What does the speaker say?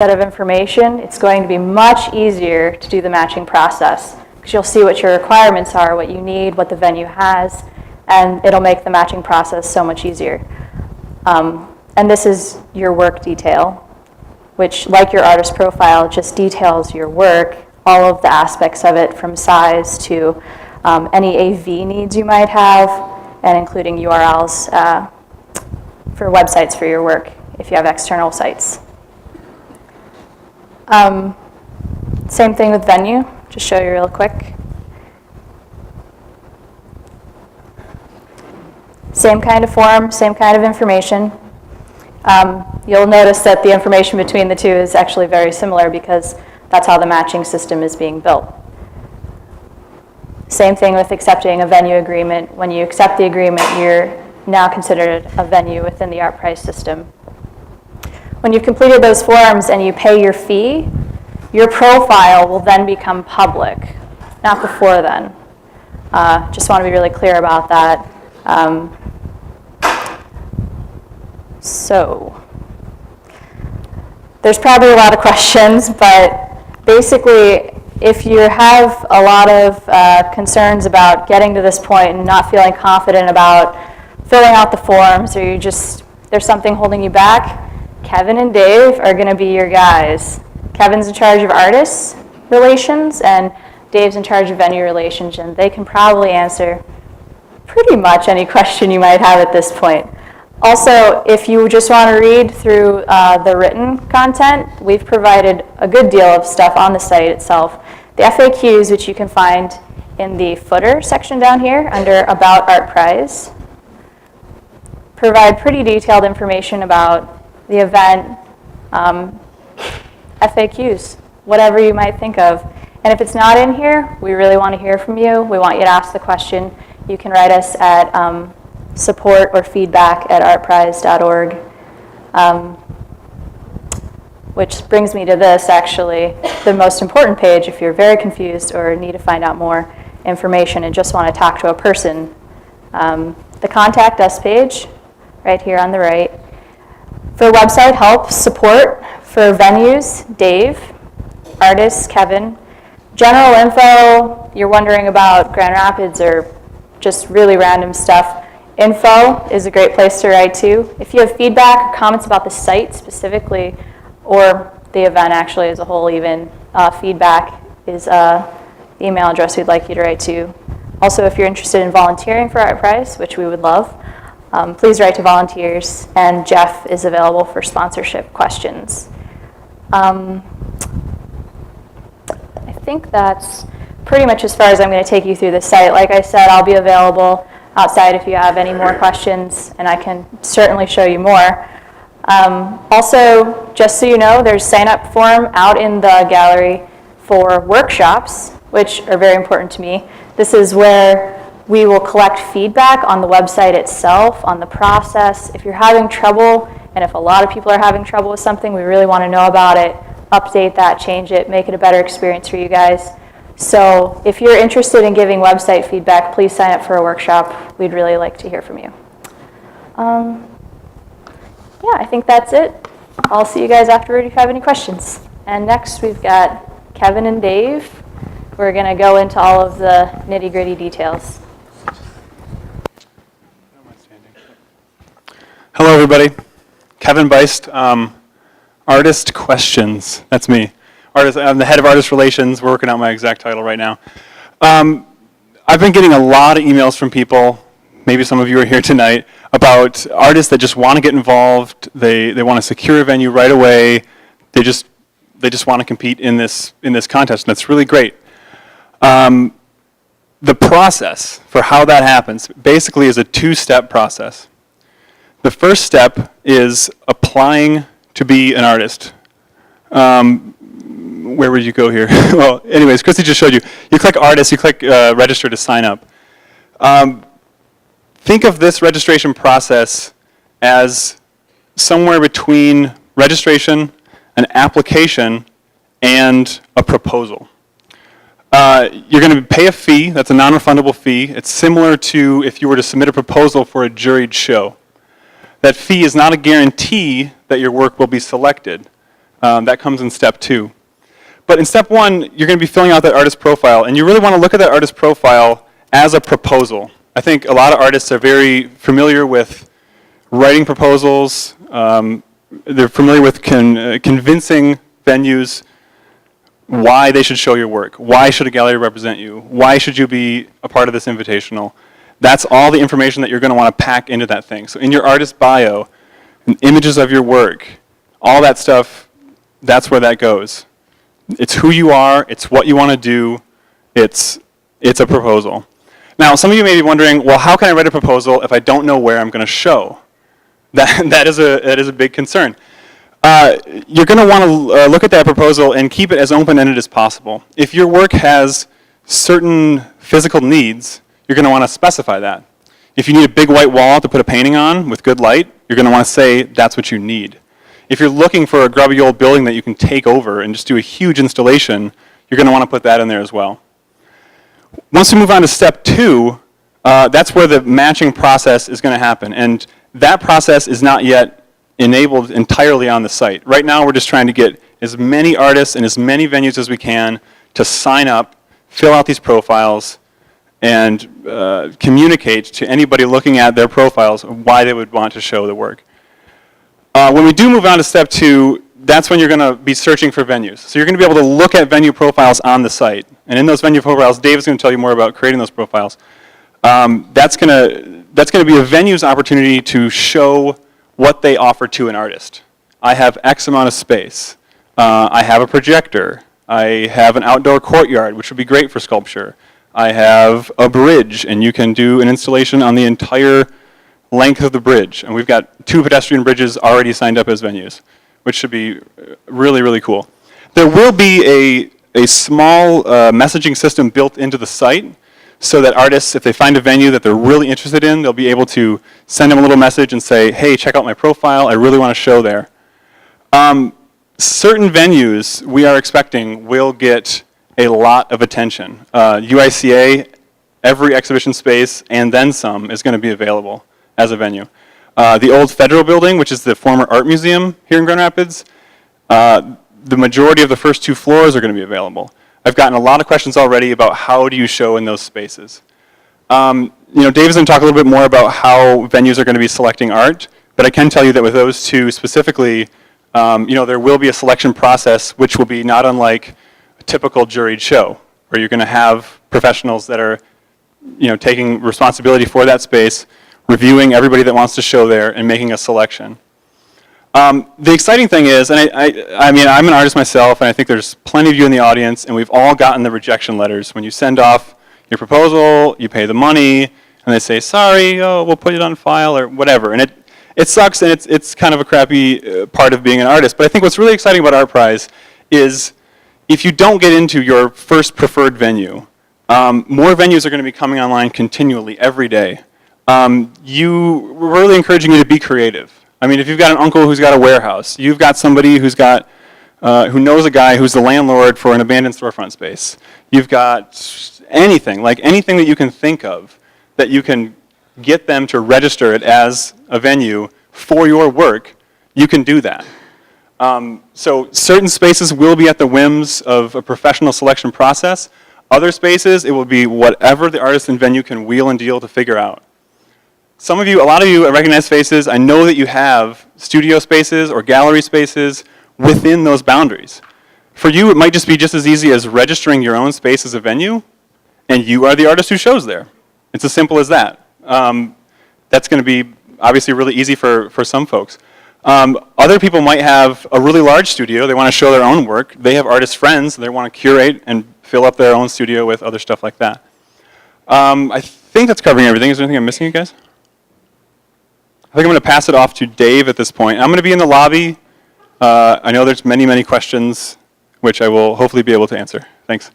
set of information, it's going to be much easier to do the matching process because you'll see what your requirements are, what you need, what the venue has, and it'll make the matching process so much easier. And this is your work detail, which, like your artist profile, just details your work, all of the aspects of it from size to any AV needs you might have, and including URLs for websites for your work if you have external sites. Same thing with venue, just show you real quick. Same kind of form, same kind of information. You'll notice that the information between the two is actually very similar because that's how the matching system is being built. Same thing with accepting a venue agreement. When you accept the agreement, you're now considered a venue within the ArtPrize system. When you've completed those forms and you pay your fee, your profile will then become public, not before then. Just want to be really clear about that. So there's probably a lot of questions, but basically, if you have a lot of concerns about getting to this point and not feeling confident about filling out the forms, or there's something holding you back, Kevin and Dave are going to be your guys. Kevin's in charge of artists relations, and Dave's in charge of venue relations, and they can probably answer pretty much any question you might have at this point. Also, if you just want to read through the written content, we've provided a good deal of stuff on the site itself. The FAQs, which you can find in the footer section down here under About ArtPrize, provide pretty detailed information about the event, FAQs, whatever you might think of. And if it's not in here, we really want to hear from you. We want you to ask the question. You can write us at support or feedback at artprize.org. Which brings me to this, actually, the most important page if you're very confused or need to find out more information and just want to talk to a person. The Contact Us page, right here on the right. For website help, support. For venues, Dave. Artists, Kevin. General info, you're wondering about Grand Rapids or just really random stuff. Info is a great place to write to. If you have feedback or comments about the site specifically, or the event actually as a whole even, feedback is the email address we'd like you to write to. Also, if you're interested in volunteering for ArtPrize, which we would love, please write to volunteers, and Jeff is available for sponsorship questions. I think that's pretty much as far as I'm going to take you through the site. Like I said, I'll be available outside if you have any more questions, and I can certainly show you more. Also, just so you know, there's a sign-up form out in the gallery for workshops, which are very important to me. This is where we will collect feedback on the website itself, on the process. If you're having trouble, and if a lot of people are having trouble with something, we really want to know about it, update that, change it, make it a better experience for you guys. So if you're interested in giving website feedback, please sign up for a workshop. We'd really like to hear from you. Yeah, I think that's it. I'll see you guys afterward if you have any questions. And next we've got Kevin and Dave. We're going to go into all of the nitty-gritty details. Hello, everybody. Kevin Beist, Artist Questions. That's me. I'm the head of Artist Relations. We're working out my exact title right now. I've been getting a lot of emails from people, maybe some of you are here tonight, about artists that just want to get involved. They want to secure a venue right away. They just want to compete in this contest, and that's really great. The process for how that happens basically is a two-step process. The first step is applying to be an artist. Where would you go here? Well, anyways, Christy just showed you. You click artist, you click register to sign up. Think of this registration process as somewhere between registration, an application, and a proposal. You're going to pay a fee. That's a non-refundable fee. It's similar to if you were to submit a proposal for a juried show. That fee is not a guarantee that your work will be selected. That comes in step 2. But in step 1, you're going to be filling out that artist profile, and you really want to look at that artist profile as a proposal. I think a lot of artists are very familiar with writing proposals. They're familiar with convincing venues why they should show your work. Why should a gallery represent you? Why should you be a part of this invitational? That's all the information that you're going to want to pack into that thing. So in your artist bio, images of your work, all that stuff, that's where that goes. It's who you are, it's what you want to do, it's a proposal. Now, some of you may be wondering, well, how can I write a proposal if I don't know where I'm going to show? That is a big concern. You're going to want to look at that proposal and keep it as open-ended as possible. If your work has certain physical needs, you're going to want to specify that. If you need a big white wall to put a painting on with good light, you're going to want to say that's what you need. If you're looking for a grubby old building that you can take over and just do a huge installation, you're going to want to put that in there as well. Once we move on to step 2, that's where the matching process is going to happen. And that process is not yet enabled entirely on the site. Right now, we're just trying to get as many artists and as many venues as we can to sign up, fill out these profiles, and communicate to anybody looking at their profiles why they would want to show the work. When we do move on to step 2, that's when you're going to be searching for venues. So you're going to be able to look at venue profiles on the site. And in those venue profiles, Dave is going to tell you more about creating those profiles. That's going to be a venue's opportunity to show what they offer to an artist. I have X amount of space. I have a projector. I have an outdoor courtyard, which would be great for sculpture. I have a bridge, and you can do an installation on the entire length of the bridge. And we've got 2 pedestrian bridges already signed up as venues, which should be really, really cool. There will be a small messaging system built into the site so that artists, if they find a venue that they're really interested in, they'll be able to send them a little message and say, hey, check out my profile, I really want to show there. Certain venues we are expecting will get a lot of attention. UICA, every exhibition space, and then some, is going to be available as a venue. The old Federal Building, which is the former art museum here in Grand Rapids, the majority of the first 2 floors are going to be available. I've gotten a lot of questions already about how do you show in those spaces. Dave's going to talk a little bit more about how venues are going to be selecting art, but I can tell you that with those 2 specifically, there will be a selection process which will be not unlike a typical juried show, where you're going to have professionals that are taking responsibility for that space, reviewing everybody that wants to show there, and making a selection. The exciting thing is, and I mean, I'm an artist myself, and I think there's plenty of you in the audience, and we've all gotten the rejection letters. When you send off your proposal, you pay the money, and they say, sorry, we'll put it on file, or whatever. And it sucks, and it's kind of a crappy part of being an artist. But I think what's really exciting about ArtPrize is if you don't get into your first preferred venue, more venues are going to be coming online continually every day. We're really encouraging you to be creative. I mean, if you've got an uncle who's got a warehouse, you've got somebody who knows a guy who's the landlord for an abandoned storefront space. You've got anything that you can think of that you can get them to register it as a venue for your work, you can do that. So certain spaces will be at the whims of a professional selection process. Other spaces, it will be whatever the artist and venue can wheel and deal to figure out. A lot of you, I recognize faces. I know that you have studio spaces or gallery spaces within those boundaries. For you, it might just be just as easy as registering your own space as a venue, and you are the artist who shows there. It's as simple as that. That's going to be obviously really easy for some folks. Other people might have a really large studio. They want to show their own work. They have artist friends. They want to curate and fill up their own studio with other stuff like that. I think that's covering everything. Is there anything I'm missing, you guys? I think I'm going to pass it off to Dave at this point. I'm going to be in the lobby. I know there's many, many questions, which I will hopefully be able to answer. Thanks.